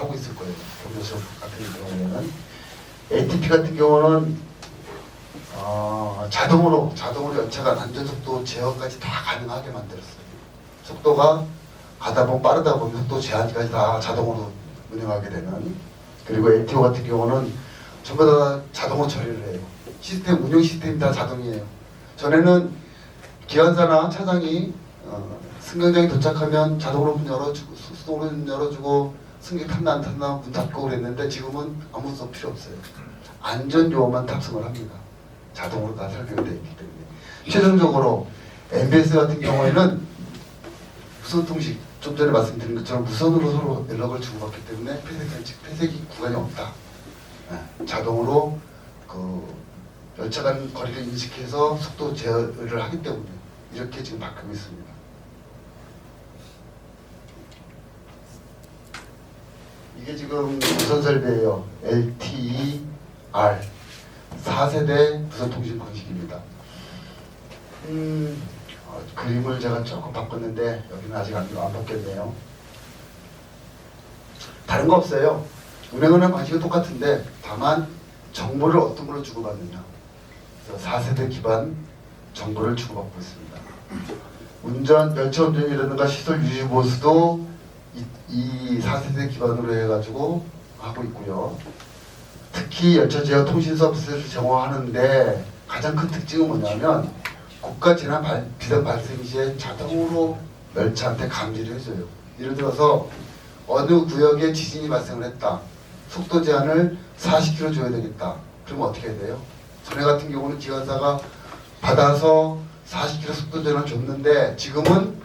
하고 있을 거예요. 경부선 같은 경우에는. ATP 같은 경우는 자동으로 열차가 안전속도 제어까지 다 가능하게 만들었어요. 속도가 가다 보면 빠르다 보면 속도 제한까지 다 자동으로 운영하게 되는. 그리고 LTO 같은 경우는 전부 다 자동으로 처리를 해요. 시스템 운영 시스템이 다 자동이에요. 전에는 기관사나 차장이 승강장에 도착하면 자동으로 문 열어주고 수동으로 문 열어주고 승객 탔나 안 탔나 문 닫고 그랬는데 지금은 아무것도 필요 없어요. 안전요원만 탑승을 합니다. 자동으로 다 설계가 되어 있기 때문에. 최종적으로 MBS 같은 경우에는 무선통신, 좀 전에 말씀드린 것처럼 무선으로 서로 연락을 주고받기 때문에 폐쇄기 구간이 없다. 자동으로 그 열차 간 거리를 인식해서 속도 제어를 하기 때문에 이렇게 지금 바뀌고 있습니다. 이게 지금 무선 설비예요. LTE R 4세대 무선통신 방식입니다. 그림을 제가 조금 바꿨는데 여기는 아직 안 바뀌었네요. 다른 거 없어요. 운행하는 방식은 똑같은데 다만 정보를 어떤 걸로 주고받느냐. 그래서 4세대 기반 정보를 주고받고 있습니다. 열차 운전이라든가 시설 유지 보수도 이 4세대 기반으로 해가지고 하고 있고요. 특히 열차 제어 통신 서비스를 제공하는데 가장 큰 특징은 뭐냐면 국가 재난 비상 발생 시에 자동으로 열차한테 감지를 해줘요. 예를 들어서 어느 구역에 지진이 발생을 했다. 속도 제한을 40km 줘야 되겠다. 그러면 어떻게 해야 돼요? 전에 같은 경우는 기관사가 받아서 40km 속도 제한을 줬는데 지금은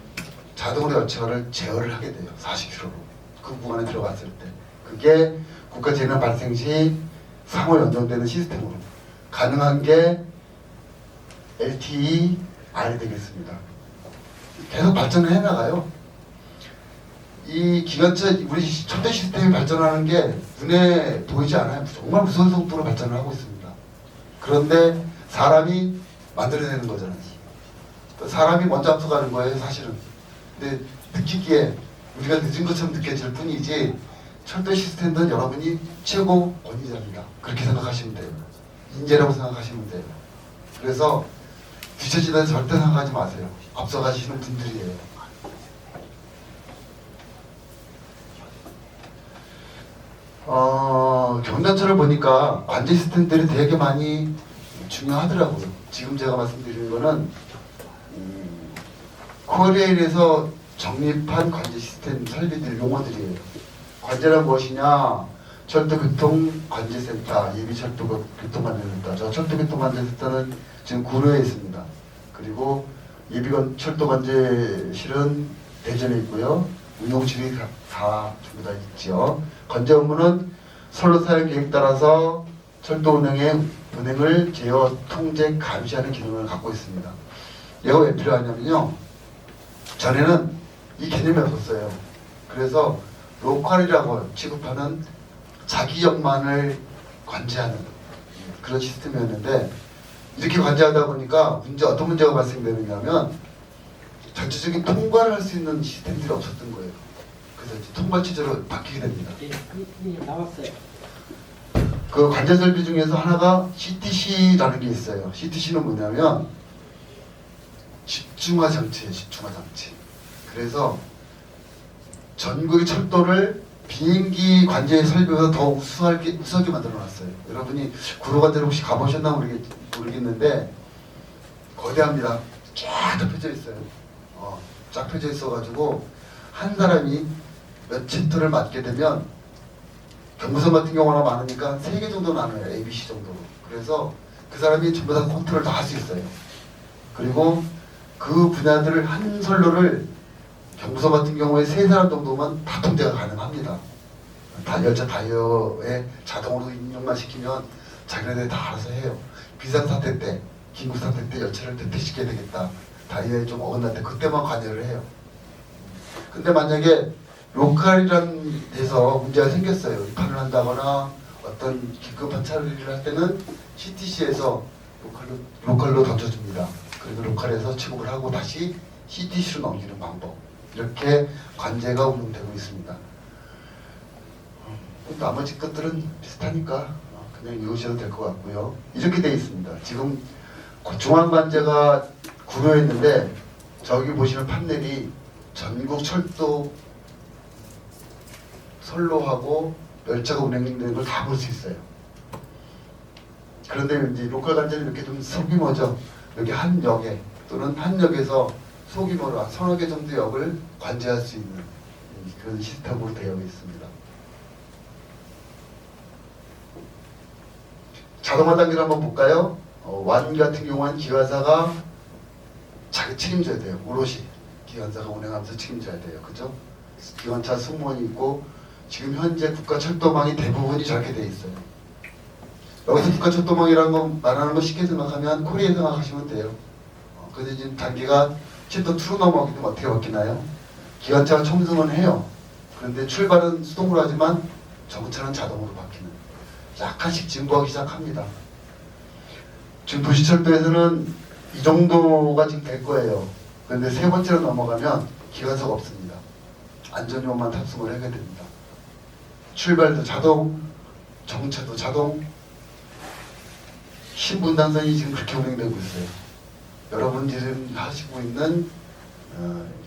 자동으로 열차를 제어를 하게 돼요. 40km로. 그 구간에 들어갔을 때. 그게 국가 재난 발생 시 상호 연동되는 시스템으로 가능한 게 LTE R이 되겠습니다. 계속 발전을 해나가요. 이 기관차 우리 첨단 시스템이 발전하는 게 눈에 보이지 않아요. 정말 무서운 속도로 발전을 하고 있습니다. 그런데 사람이 만들어내는 거잖아요. 사람이 먼저 앞서가는 거예요, 사실은. 근데 느끼기에 우리가 늦은 것처럼 느껴질 뿐이지 철도 시스템은 여러분이 최고 권위자입니다. 그렇게 생각하시면 돼요. 인재라고 생각하시면 돼요. 그래서 뒤처지다 절대 생각하지 마세요. 앞서가시는 분들이에요. 경전철을 보니까 관제 시스템들이 되게 많이 중요하더라고요. 지금 제가 말씀드리는 거는 코레일에서 정립한 관제 시스템 설비들 용어들이에요. 관제란 무엇이냐? 철도교통관제센터, 예비철도교통관제센터. 저 철도교통관제센터는 지금 구로에 있습니다. 그리고 예비철도관제실은 대전에 있고요. 운용실이 다 전부 다 있죠. 관제 업무는 선로 사용 계획 따라서 철도 운행을 제어, 통제, 감시하는 기능을 갖고 있습니다. 얘가 왜 필요하냐면요. 전에는 이 개념이 없었어요. 그래서 로컬이라고 취급하는 자기역만을 관제하는 그런 시스템이었는데 이렇게 관제하다 보니까 어떤 문제가 발생되느냐면 전체적인 통과를 할 수 있는 시스템들이 없었던 거예요. 그래서 통과 체제로 바뀌게 됩니다. 나왔어요. 그 관제 설비 중에서 하나가 CTC라는 게 있어요. CTC는 뭐냐면 집중화 장치예요. 집중화 장치. 그래서 전국의 철도를 비행기 관제 설비보다 더 우수하게 만들어놨어요. 여러분이 구로관제를 혹시 가보셨나 모르겠는데 거대합니다. 쫙 펴져 있어요. 쫙 펴져 있어가지고 한 사람이 몇 챕터를 맡게 되면 경부선 같은 경우나 많으니까 3개 정도 나눠요. ABC 정도로. 그래서 그 사람이 전부 다 컨트롤 다 할 수 있어요. 그리고 그 분야들을 한 선로를 경부선 같은 경우에 3사람 정도만 다 통제가 가능합니다. 열차 다이어에 자동으로 입력만 시키면 자기네들이 다 알아서 해요. 비상사태 때, 긴급사태 때 열차를 대피시켜야 되겠다. 다이어에 좀 어긋날 때 그때만 관여를 해요. 근데 만약에 로컬이라는 데서 문제가 생겼어요. 위반을 한다거나 어떤 긴급한 처리를 할 때는 CTC에서 로컬로 던져줍니다. 그리고 로컬에서 취급을 하고 다시 CTC로 넘기는 방법. 이렇게 관제가 운영되고 있습니다. 나머지 것들은 비슷하니까 그냥 이으셔도 될 것 같고요. 이렇게 돼 있습니다. 지금 중앙관제가 구로했는데 저기 보시는 판넬이 전국 철도 선로하고 열차가 운행되는 걸 다 볼 수 있어요. 그런데 이제 로컬 관제는 이렇게 좀 소규모죠. 여기 한 역에 또는 한 역에서 소규모로 한 서너 개 정도 역을 관제할 수 있는 그런 시스템으로 되어 있습니다. 자동화 단계를 한번 볼까요? 완 같은 경우는 기관사가 자기 책임져야 돼요. 오롯이 기관사가 운행하면서 책임져야 돼요. 그죠? 기관차 승무원이 있고 지금 현재 국가철도망이 대부분이 저렇게 돼 있어요. 여기서 국가철도망이라는 거 말하는 거 쉽게 생각하면 코리아 생각하시면 돼요. 근데 지금 단계가 챕터 2로 넘어가기 때문에 어떻게 바뀌나요? 기관차가 첨승은 해요. 그런데 출발은 수동으로 하지만 전구차는 자동으로 바뀌는 약간씩 진보하기 시작합니다. 지금 도시철도에서는 이 정도가 지금 될 거예요. 그런데 세 번째로 넘어가면 기관사가 없습니다. 안전요원만 탑승을 하게 됩니다. 출발도 자동, 정차도 자동, 신분당선이 지금 그렇게 운행되고 있어요. 여러분 지금 하시고 있는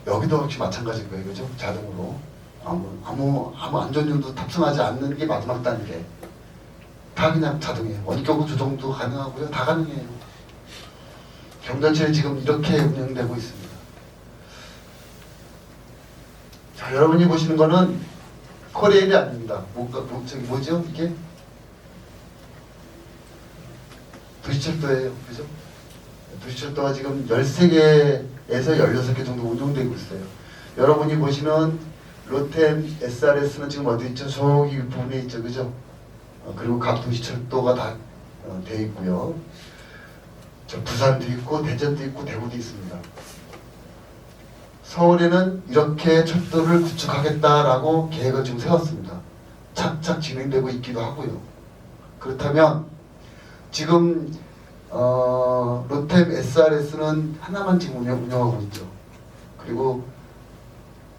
여기도 역시 마찬가지일 거예요. 그죠? 자동으로 아무 안전요원도 탑승하지 않는 게 마지막 단계. 다 그냥 자동이에요. 원격 조정도 가능하고요. 다 가능해요. 경전철이 지금 이렇게 운영되고 있습니다. 자, 여러분이 보시는 거는 코레일이 아닙니다. 뭐죠? 이게? 도시철도예요. 그죠? 도시철도가 지금 13개에서 16개 정도 운영되고 있어요. 여러분이 보시는 로템 SRS는 지금 어디 있죠? 저기 부분에 있죠. 그죠? 그리고 각 도시철도가 다 되어 있고요. 저 부산도 있고 대전도 있고 대구도 있습니다. 서울에는 이렇게 철도를 구축하겠다라고 계획을 지금 세웠습니다. 착착 진행되고 있기도 하고요. 그렇다면 지금 로템 SRS는 하나만 지금 운영하고 있죠. 그리고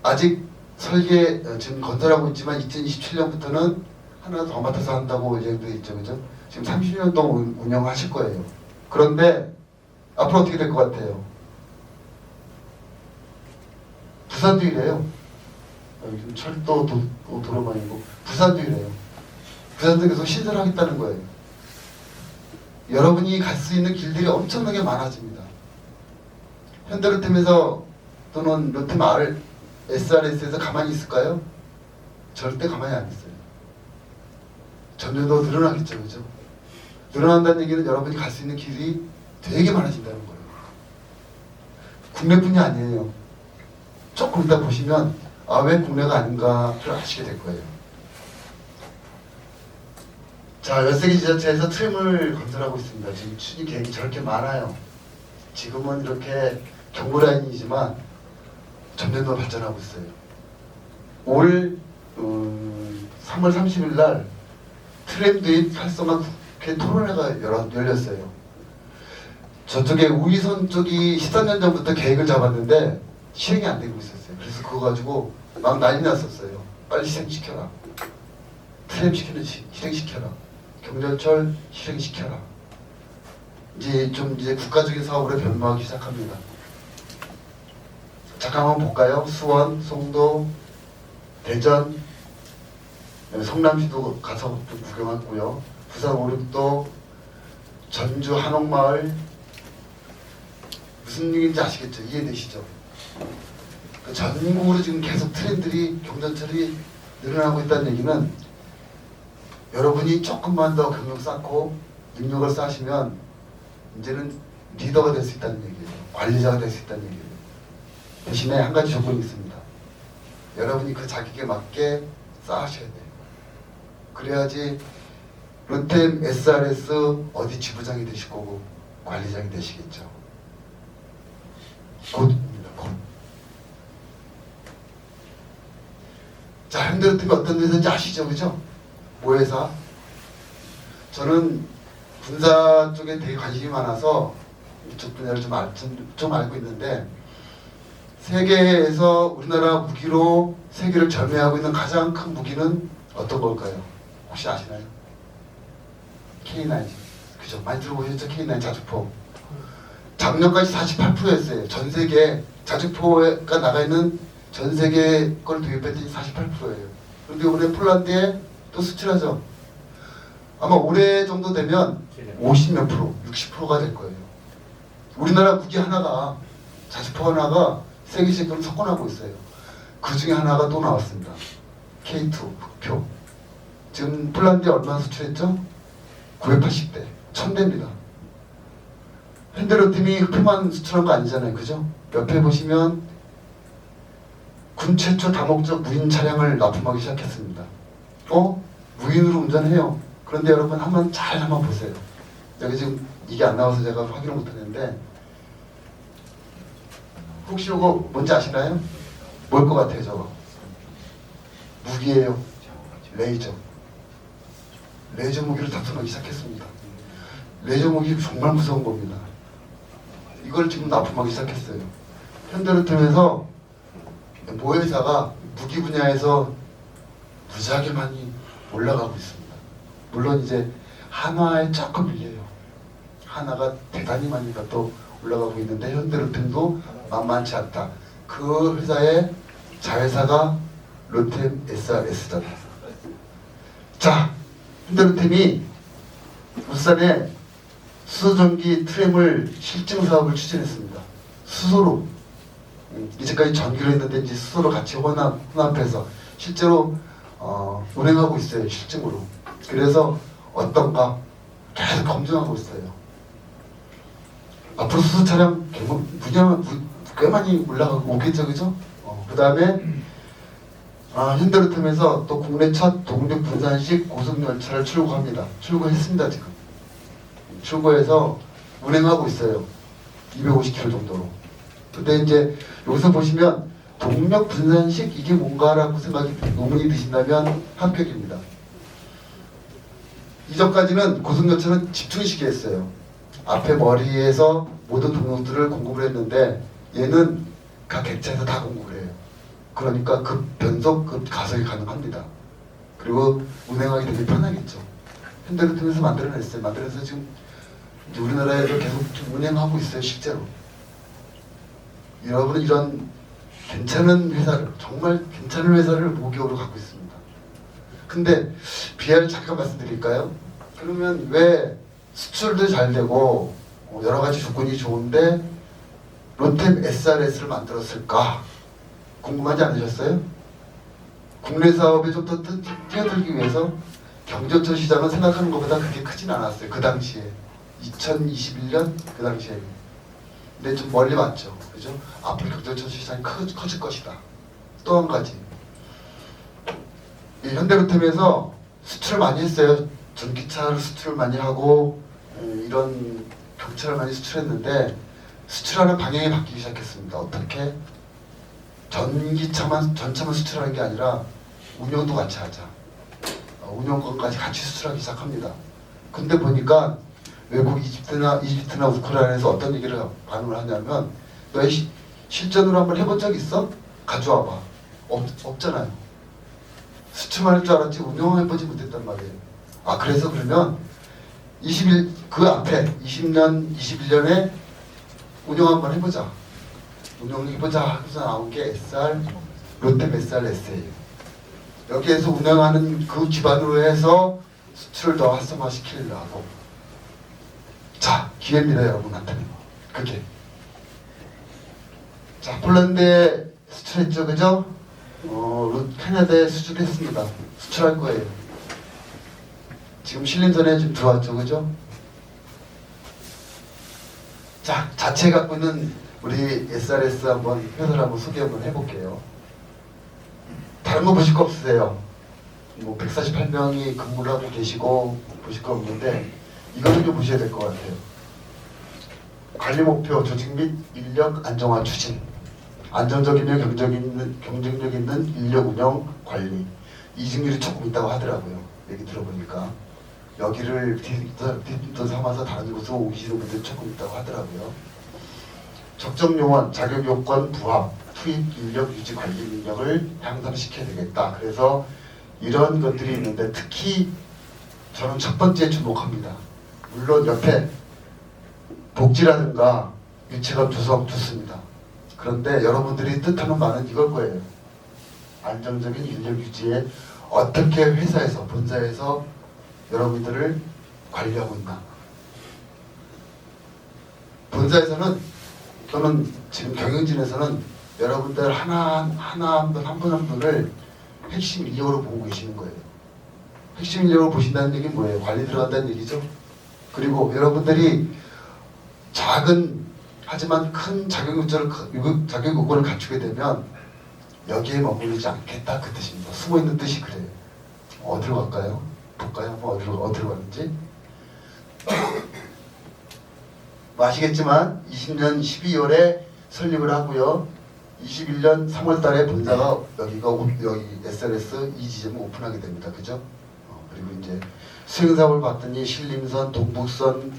아직 설계 지금 건설하고 있지만 2027년부터는 하나 더 맡아서 한다고 예정돼 있죠. 그죠? 지금 30년 동안 운영하실 거예요. 그런데 앞으로 어떻게 될 것 같아요? 부산도 이래요. 요즘 철도 도로망이고 부산도 이래요. 부산도 계속 신설하겠다는 거예요. 여러분이 갈 수 있는 길들이 엄청나게 많아집니다. 현대로템에서 또는 로템 SRS에서 가만히 있을까요? 절대 가만히 안 있어요. 점점 더 늘어나겠죠. 그죠? 늘어난다는 얘기는 여러분이 갈 수 있는 길이 되게 많아진다는 거예요. 국내뿐이 아니에요. 조금 이따 보시면 왜 국내가 아닌가를 아시게 될 거예요. 자, 13개 지자체에서 트램을 건설하고 있습니다. 지금 추진 계획이 저렇게 많아요. 지금은 이렇게 경부라인이지만 점점 더 발전하고 있어요. 올 3월 30일 날 트램 도입 활성화 국회 토론회가 열렸어요. 저쪽에 우이선 쪽이 13년 전부터 계획을 잡았는데 실행이 안 되고 있었어요. 그래서 그거 가지고 막 난리 났었어요. 빨리 실행시켜라. 트램 실행시켜라. 경전철 실행시켜라. 이제 국가적인 사업으로 변모하기 시작합니다. 잠깐 한번 볼까요? 수원, 송도, 대전, 성남시도 가서 좀 구경했고요. 부산 오륙도, 전주 한옥마을. 무슨 얘기인지 아시겠죠? 이해되시죠? 전국으로 지금 계속 트렌들이 경전철이 늘어나고 있다는 얘기는 여러분이 조금만 더 경력 쌓고 능력을 쌓으시면 이제는 리더가 될 수 있다는 얘기예요. 관리자가 될 수 있다는 얘기예요. 대신에 한 가지 조건이 있습니다. 여러분이 그 자격에 맞게 쌓으셔야 돼요. 그래야지 로템 SRS 어디 지부장이 되실 거고 관리장이 되시겠죠. 곧입니다. 곧. 자, 현대로템이 어떤 회사인지 아시죠? 그죠? 모회사. 저는 군사 쪽에 되게 관심이 많아서 이쪽 분야를 좀 알고 있는데, 세계에서 우리나라 무기로 세계를 점유하고 있는 가장 큰 무기는 어떤 걸까요? 혹시 아시나요? K9. 그죠? 많이 들어보셨죠? K9 자주포. 작년까지 48%였어요. 전 세계 자주포가 나가 있는 전 세계 걸 도입했더니 48%예요. 그런데 이번에 폴란드에 또 수출하죠. 아마 올해 정도 되면 50몇 프로, 60%가 될 거예요. 우리나라 무기 하나가, 자주포 하나가 세계 시장으로 석권하고 있어요. 그 중에 하나가 또 나왔습니다. K2 흑표. 지금 폴란드에 얼마나 수출했죠? 980대, 1000대입니다. 현대로템이 흑표만 수출한 거 아니잖아요, 그죠? 옆에 보시면 군 최초 다목적 무인 차량을 납품하기 시작했습니다. 무인으로 운전해요. 그런데 여러분 한번 보세요. 여기 지금 이게 안 나와서 제가 확인을 못했는데 혹시 이거 뭔지 아시나요? 뭘 것 같아요, 저거? 무기예요. 레이저. 레이저 무기를 납품하기 시작했습니다. 레이저 무기 정말 무서운 겁니다. 이걸 지금 납품하기 시작했어요. 현대로템에서 모 회사가 무기 분야에서 무지하게 많이 올라가고 있습니다. 물론 이제 한화에 조금 밀려요. 한화가 대단히 많이 또 올라가고 있는데 현대로템도 만만치 않다. 그 회사의 자회사가 로템 SRS잖아요. 자, 현대로템이 울산에 수소전기 트램을 실증 사업을 추진했습니다. 수소로. 이제까지 전기로 했는데 이제 수소로 같이 혼합해서 실제로 운행하고 있어요. 실증으로. 그래서 어떤가 계속 검증하고 있어요. 앞으로 수소 차량 분야가 꽤 많이 올라가고 오겠죠, 그죠? 그 다음에 현대로템에서 또 국내 첫 동력 분산식 고속 열차를 출고합니다. 출고했습니다, 지금. 출고해서 운행하고 있어요. 250km 정도로. 근데 이제 여기서 보시면 동력 분산식 이게 뭔가라고 의문이 드신다면 합격입니다. 이전까지는 고속열차는 집중식이었어요. 앞에 머리에서 모든 동력들을 공급을 했는데 얘는 각 객차에서 다 공급을 해요. 그러니까 급 변속, 급 가속이 가능합니다. 그리고 운행하기 되게 편하겠죠. 현대로템에서 만들어냈어요. 만들어서 지금 이제 우리나라에도 계속 좀 운행하고 있어요, 실제로. 여러분은 이런 괜찮은 회사를, 정말 괜찮은 회사를 모기업으로 갖고 있습니다. 근데 비하를 잠깐 말씀드릴까요? 그러면 왜 수출도 잘 되고 여러 가지 조건이 좋은데 로템 SRS를 만들었을까? 궁금하지 않으셨어요? 국내 사업에 좀 더 뛰어들기 위해서 경전철 시장은 생각하는 것보다 그렇게 크진 않았어요. 그 당시에 2021년 그 당시에. 근데 좀 멀리 봤죠, 그죠? 앞으로 경전철 시장이 커질 것이다. 또 한 가지, 이 현대로템에서 수출을 많이 했어요. 전기차를 수출을 많이 하고 이런 경차를 많이 수출했는데 수출하는 방향이 바뀌기 시작했습니다. 어떻게? 전차만 수출하는 게 아니라 운영도 같이 하자. 운영권까지 같이 수출하기 시작합니다. 근데 보니까 외국 이집트나 우크라이나에서 어떤 얘기를 반응을 하냐면 너 실전으로 한번 해본 적 있어? 가져와봐. 없잖아요. 수출만 할 줄 알았지 운영해보지 못했단 말이에요. 그래서 그러면 그 앞에 20년, 21년에 운영 한번 해보자. 운영해보자 하고서 나온 게 로템 SRS예요. 여기에서 운영하는 그 기반으로 해서 수출을 더 활성화시키려고. 자, 기회입니다, 여러분한테는. 그게. 자, 폴란드에 수출했죠, 그죠? 캐나다에 수출했습니다. 수출할 거예요. 지금 실린 전에 좀 들어왔죠, 그죠? 자, 자체 갖고 있는 우리 SRS 회사를 한번 소개 한번 해볼게요. 다른 거 보실 거 없으세요? 148명이 근무를 하고 계시고 보실 거 없는데 이거는 좀 보셔야 될 것 같아요. 관리 목표, 조직 및 인력 안정화 추진, 안정적이며 경쟁력 있는 인력 운영 관리. 이직률이 조금 있다고 하더라고요. 얘기 들어보니까 여기를 디딤돌 삼아서 다른 곳으로 오시는 분들이 조금 있다고 하더라고요. 적정 요원, 자격 요건 부합, 투입 인력 유지 관리 능력을 향상시켜야 되겠다. 그래서 이런 것들이 있는데 특히 저는 첫 번째에 주목합니다. 물론 옆에 복지라든가 유치원 조성 좋습니다. 그런데 여러분들이 뜻하는 말은 이걸 거예요. 안정적인 인력 유지에 어떻게 회사에서, 본사에서 여러분들을 관리하고 있나. 본사에서는 또는 지금 경영진에서는 여러분들 한 분을 핵심 인력으로 보고 계시는 거예요. 핵심 인력으로 보신다는 얘기는 뭐예요? 관리 들어간다는 얘기죠. 그리고 여러분들이 작은 하지만 큰 자격 요건을 갖추게 되면 여기에 머무르지 않겠다 그 뜻입니다. 숨어 있는 뜻이 그래요. 어디로 갈까요? 볼까요? 한번 어디로 가는지. 아시겠지만 20년 12월에 설립을 하고요. 21년 3월 달에 본사가 여기 SRS 이 지점을 오픈하게 됩니다. 그죠? 그리고 이제 수행사업을 봤더니 신림선, 동북선,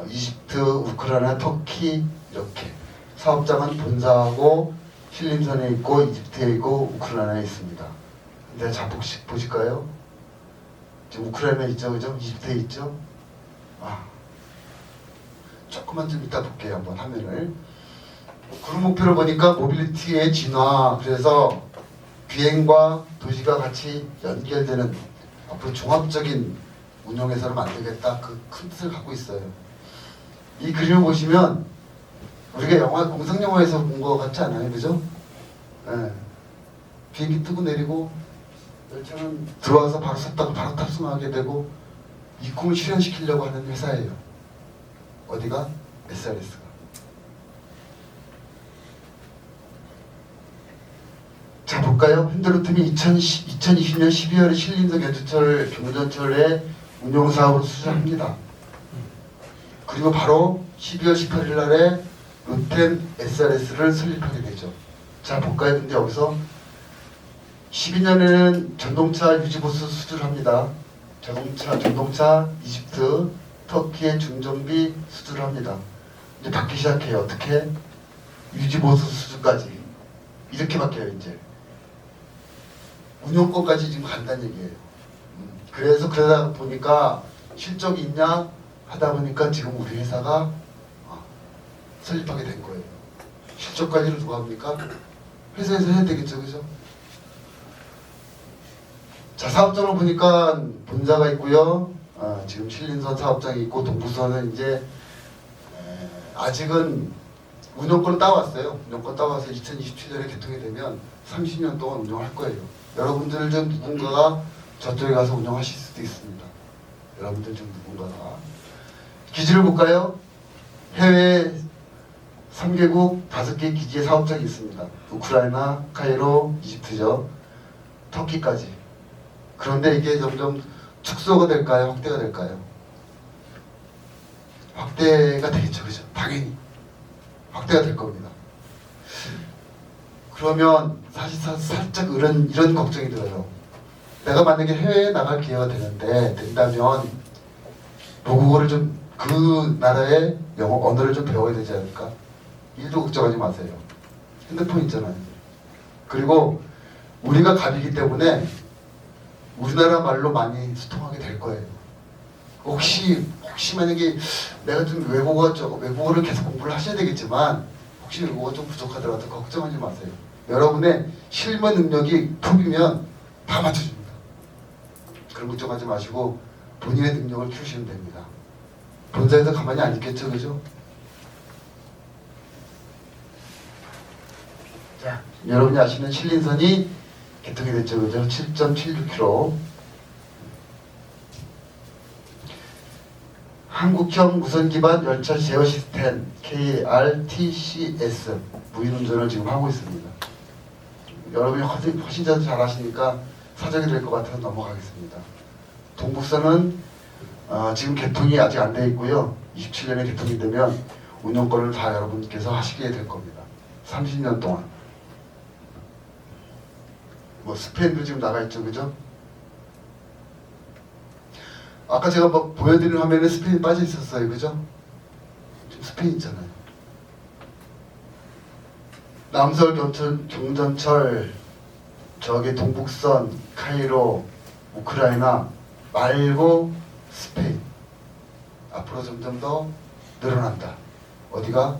이집트, 우크라이나, 터키 이렇게 사업장은 본사하고 신림선에 있고 이집트에 있고 우크라이나에 있습니다. 근데 자 보실까요? 지금 우크라이나 있죠, 그죠? 이집트에 있죠? 조금만 좀 이따 볼게요. 한번 화면을. 그룹 목표를 보니까 모빌리티의 진화, 그래서 비행과 도시가 같이 연결되는 앞으로 종합적인 운영회사를 만들겠다 그 큰 뜻을 갖고 있어요. 이 그림을 보시면 우리가 공상영화에서 본 것 같지 않아요? 그죠? 네. 비행기 뜨고 내리고 열차는 들어와서 바로 섰다가 바로 탑승하게 되고 이 꿈을 실현시키려고 하는 회사예요. 어디가? SRS가. 자 볼까요? 현대로템이 2020년 12월에 신림선 경전철의 운용사업으로 수주합니다. 그리고 바로 12월 18일 날에 로템 SRS를 설립하게 되죠. 자 볼까요? 근데 여기서 12년에는 전동차 유지보수 수주를 합니다. 전동차 이집트, 터키의 중정비 수주를 합니다. 이제 받기 시작해요. 어떻게? 유지보수 수주까지. 이렇게 바뀌어요, 이제. 운용권까지 지금 간다는 얘기예요. 그래서 그러다 보니까 실적이 있냐 하다 보니까 지금 우리 회사가 설립하게 된 거예요. 실적 관리를 누가 합니까? 회사에서 해야 되겠죠, 그죠? 자, 사업장을 보니까 본사가 있고요. 지금 신림선 사업장이 있고 동부선은 이제 아직은 운영권을 따왔어요. 운영권 따와서 2027년에 개통이 되면 30년 동안 운영할 거예요. 여러분들 중 누군가가 저쪽에 가서 운영하실 수도 있습니다. 여러분들 중 누군가가. 기지를 볼까요? 해외 3개국 5개 기지의 사업장이 있습니다. 우크라이나, 카이로, 이집트죠. 터키까지. 그런데 이게 점점 축소가 될까요? 확대가 될까요? 확대가 되겠죠. 그죠? 당연히. 확대가 될 겁니다. 그러면 사실 살짝 이런 걱정이 들어요. 내가 만약에 해외에 나갈 기회가 된다면 모국어를 좀 그 나라의 영어 언어를 좀 배워야 되지 않을까? 일도 걱정하지 마세요. 핸드폰 있잖아요. 그리고 우리가 갑이기 때문에 우리나라 말로 많이 소통하게 될 거예요. 혹시 만약에 내가 좀 외국어를 계속 공부를 하셔야 되겠지만 혹시 외국어가 좀 부족하더라도 걱정하지 마세요. 여러분의 실무 능력이 톱이면 다 맞춰줍니다. 그런 걱정하지 마시고 본인의 능력을 키우시면 됩니다. 본사에서 가만히 안 있겠죠, 그죠? 자, 여러분이 아시는 신림선이 개통이 됐죠, 그죠? 7.76km. 한국형 무선기반 열차 제어 시스템 KRTCS 무인운전을 지금 하고 있습니다. 여러분이 훨씬 더 잘 아시니까 사정이 될 것 같아서 넘어가겠습니다. 동북선은 지금 개통이 아직 안 돼 있고요. 27년에 개통이 되면 운영권을 다 여러분께서 하시게 될 겁니다. 30년 동안. 뭐 스페인도 지금 나가 있죠, 그죠? 아까 제가 뭐 보여드린 화면에 스페인 빠져 있었어요, 그죠? 지금 스페인 있잖아요. 남서울 경전철, 저기 동북선, 카이로, 우크라이나 말고 스페인. 앞으로 점점 더 늘어난다. 어디가?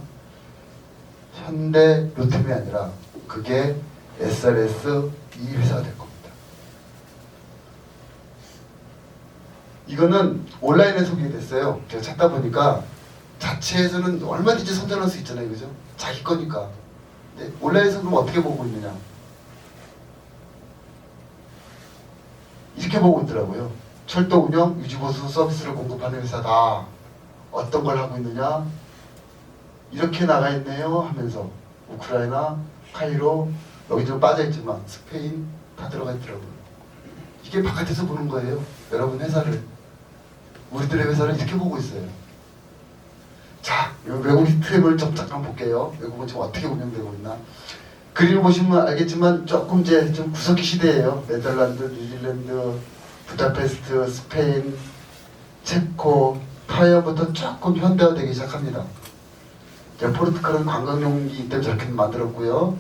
현대 로템이 아니라 그게 SRS 이 회사가 될 겁니다. 이거는 온라인에 소개됐어요. 제가 찾다 보니까 자체에서는 얼마든지 선전할 수 있잖아요, 그죠? 자기 거니까. 근데 온라인에서 그럼 어떻게 보고 있느냐? 이렇게 보고 있더라고요. 철도 운영, 유지보수 서비스를 공급하는 회사다. 어떤 걸 하고 있느냐? 이렇게 나가 있네요 하면서 우크라이나, 카이로, 여기 좀 빠져있지만 스페인 다 들어가 있더라고요. 이게 바깥에서 보는 거예요. 여러분 회사를. 우리들의 회사를 이렇게 보고 있어요. 자, 외국 트램을 좀 잠깐 볼게요. 외국은 지금 어떻게 운영되고 있나. 그림을 보시면 알겠지만 조금 이제 좀 구석기 시대예요. 네덜란드, 뉴질랜드, 부다페스트, 스페인, 체코, 타이어부터 조금 현대화되기 시작합니다. 포르투갈은 관광용이기 때문에 저렇게 만들었고요.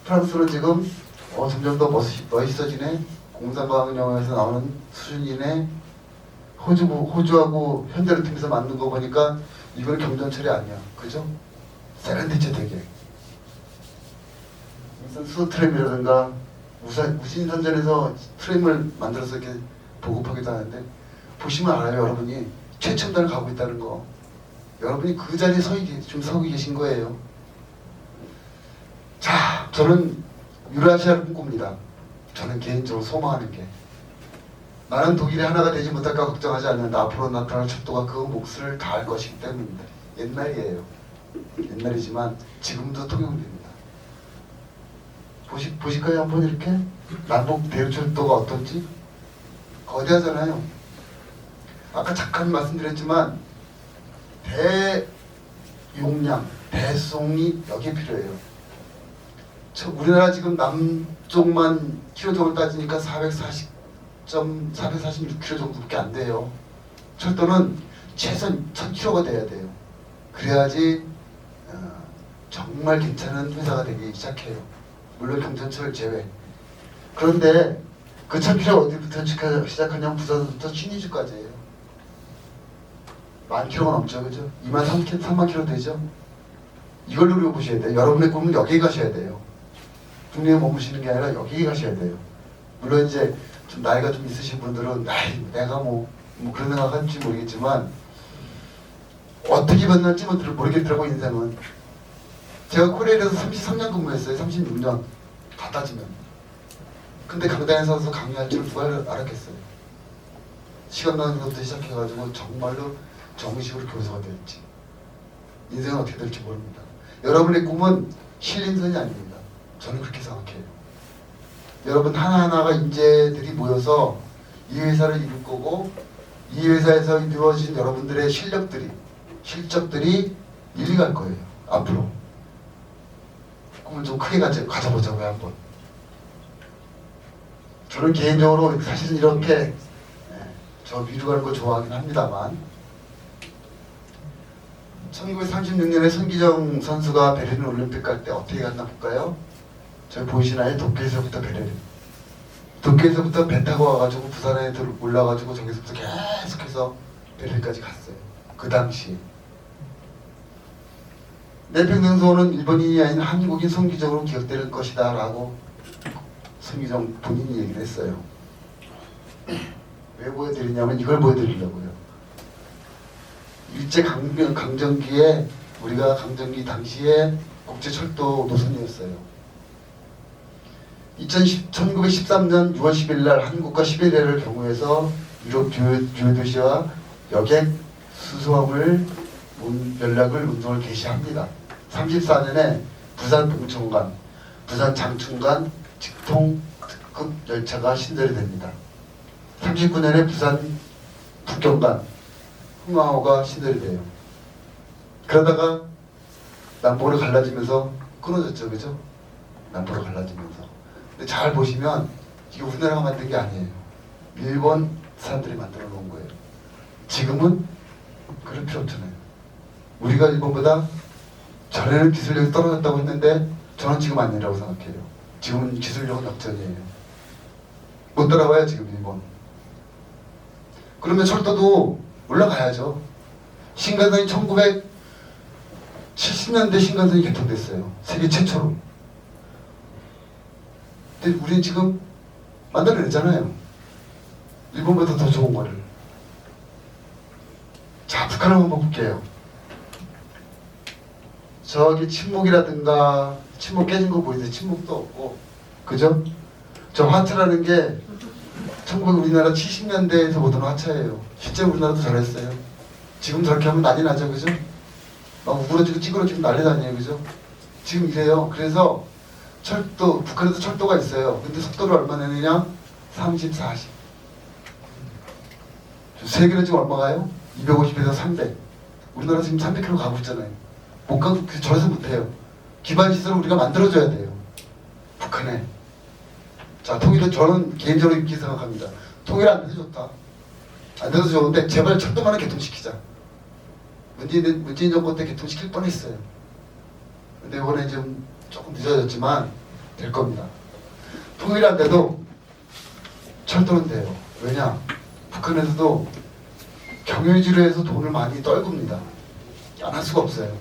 프랑스는 지금 점점 더 멋있어지네. 공상과학 영화에서 나오는 수준이네. 호주하고 현대를 통해서 만든 거 보니까 이건 경전철이 아니야. 그죠? 세련되죠 되게. 무슨 수트램이라든가 무신선전에서 트램을 만들어서 이렇게 보급하기도 하는데 보시면 알아요. 여러분이 최첨단을 가고 있다는 거. 여러분이 그 자리에 좀 서고 계신 거예요. 자, 저는 유라시아를 꿈꿉니다. 저는 개인적으로 소망하는 게 나는 독일이 하나가 되지 못할까 걱정하지 않는다. 앞으로 나타날 철도가 그 몫을 다할 것이기 때문입니다. 옛날이에요. 옛날이지만 지금도 통용됩니다. 보실까요? 한번 이렇게? 남북 대륙철도가 어떤지? 거대하잖아요. 아까 잠깐 말씀드렸지만 대용량, 대송이 여기에 필요해요. 우리나라 지금 남쪽만 킬로정을 따지니까 446km 정도밖에 안 돼요. 철도는 최소한 1000km가 돼야 돼요. 그래야지 정말 괜찮은 회사가 되기 시작해요. 물론 경전철 제외. 그런데 그 1000km 어디부터 시작하냐면 부산부터 신의주까지예요. 10,000km가 넘죠, 그죠? 23,000km 되죠? 이걸 누려보셔야 돼요. 여러분의 꿈은 여기 가셔야 돼요. 국내에 머무시는 게 아니라 여기 가셔야 돼요. 물론 이제 좀 나이가 좀 있으신 분들은 내가 뭐 그런 생각 할지 모르겠지만 어떻게 변할지 모르겠더라고 인생은. 제가 코리아에서 33년 근무했어요. 36년 다 따지면. 근데 강단에 서서 강의할 줄 누가 알았겠어요. 시간 나는 것부터 시작해가지고 정말로 정식으로 교사가 될지 인생은 어떻게 될지 모릅니다. 여러분의 꿈은 힐링선이 아닙니다. 저는 그렇게 생각해요. 여러분 하나하나가 인재들이 모여서 이 회사를 이룰 거고 이 회사에서 이루어진 여러분들의 실적들이 일리갈 거예요. 앞으로 꿈을 좀 크게 가져보자고요. 한번. 저는 개인적으로 사실은 이렇게 저 미루 가는 거 좋아하긴 합니다만 1936년에 손기정 선수가 베를린 올림픽 갈 때 어떻게 갔나 볼까요? 저기 보이시나요? 도쿄에서부터 베를린. 도쿄에서부터 배 타고 와가지고 부산에 올라가지고 저기서부터 계속해서 베를린까지 갔어요. 그 당시 내평등소는 일본인이 아닌 한국인 손기정으로 기억될 것이다 라고 손기정 본인이 얘기를 했어요. 왜 보여드리냐면 이걸 보여드리려고요. 일제 강점기에 우리가 강점기 당시에 국제철도 노선이었어요. 1913년 6월 10일 날 한국과 시베리아를 경유해서 유럽 주요 도시와 여객 수소함을 연락을 운송을 개시합니다. 34년에 부산 봉천간, 부산 장충간 직통 특급 열차가 신설이 됩니다. 39년에 부산 북경간 흥하호가 신설이 돼요. 그러다가 남북으로 갈라지면서 끊어졌죠, 그죠? 남북으로 갈라지면서. 근데 잘 보시면 이게 우리나라가 만든 게 아니에요. 일본 사람들이 만들어 놓은 거예요. 지금은 그럴 필요 없잖아요. 우리가 일본보다 전에는 기술력이 떨어졌다고 했는데 저는 지금 아니라고 생각해요. 지금은 기술력은 역전이에요. 못 따라와요 지금 일본. 그러면 철도도 올라가야죠. 신간선이 1970년대 신간선이 개통됐어요. 세계 최초로. 근데 우리는 지금 만들어내잖아요. 일본보다 더 좋은 거를. 자, 북한을 한번 볼게요. 저기 침묵이라든가 침묵 깨진 거 보이는데 침묵도 없고, 그죠? 저 화차라는 게 1900 우리나라 70년대에서 보던 화차예요. 실제 우리나라도 잘했어요. 지금 저렇게 하면 난리 나죠, 그죠? 막 우그러지고 찌그러지고 난리 나네요, 그죠? 지금 이래요. 그래서 철도, 북한에도 철도가 있어요. 근데 속도를 얼마 내느냐? 30, 40. 세계는 지금 얼마 가요? 250에서 300. 우리나라 지금 300km 가고 있잖아요. 못 가고 저래서 못해요. 기반 시설을 우리가 만들어줘야 돼요. 북한에. 자, 통일은 저는 개인적으로 이렇게 생각합니다. 통일 안 돼도 좋다. 안 돼도 좋은데 제발 철도만은 개통시키자. 문재인 정부 때 개통시킬 뻔했어요. 근데 이번에 좀 조금 늦어졌지만 될 겁니다. 통일 안 돼도 철도는 돼요. 왜냐? 북한에서도 경유지로 해서 돈을 많이 떨굽니다. 안 할 수가 없어요.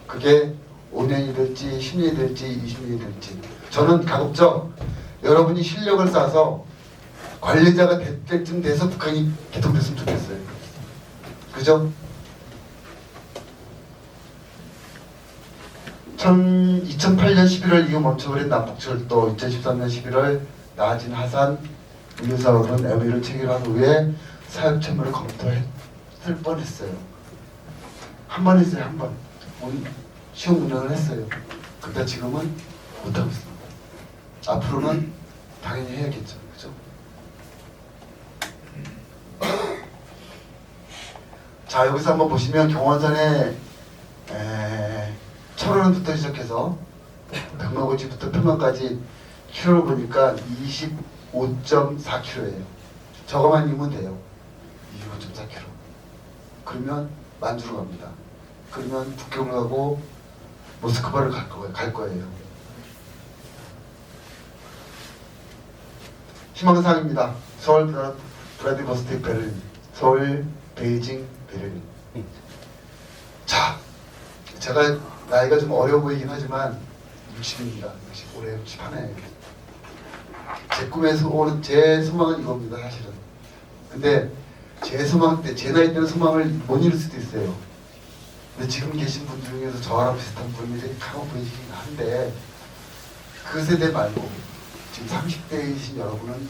그게 5년이 될지 10년이 될지 20년이 될지. 저는 가급적 여러분이 실력을 쌓아서 관리자가 될 때쯤 돼서 북한이 개통됐으면 좋겠어요. 그죠? 2008년 11월 이후 멈춰버린 남북철도, 2013년 11월 나진 하산 운유사업은 MOU를 체결한 후에 사업 채무를 검토했을 뻔했어요. 한 번 했어요, 한 번. 시험 운영을 했어요. 근데 지금은 못하고 있습니다. 앞으로는 당연히 해야겠죠, 그죠? 자, 여기서 한번 보시면 경원선에 철원부터 시작해서 백마고지부터 평안까지 킬로를 보니까 25.4km예요. 저거만 이면 돼요. 25.4km. 그러면 만주로 갑니다. 그러면 북경을 가고 모스크바를 갈 거예요. 희망사항입니다. 서울 브라디보스토크 베를린, 서울 베이징 베를린. 자, 제가 나이가 좀 어려 보이긴 하지만 60입니다. 60, 올해 61이에요. 제 꿈에서 오는 제 소망은 이겁니다, 사실은. 근데 제 소망 때, 제 나이 때는 소망을 못 이룰 수도 있어요. 근데 지금 계신 분 중에서 저랑 비슷한 분이 되게 강해 보이시긴 한데 그 세대 말고 지금 30대이신 여러분은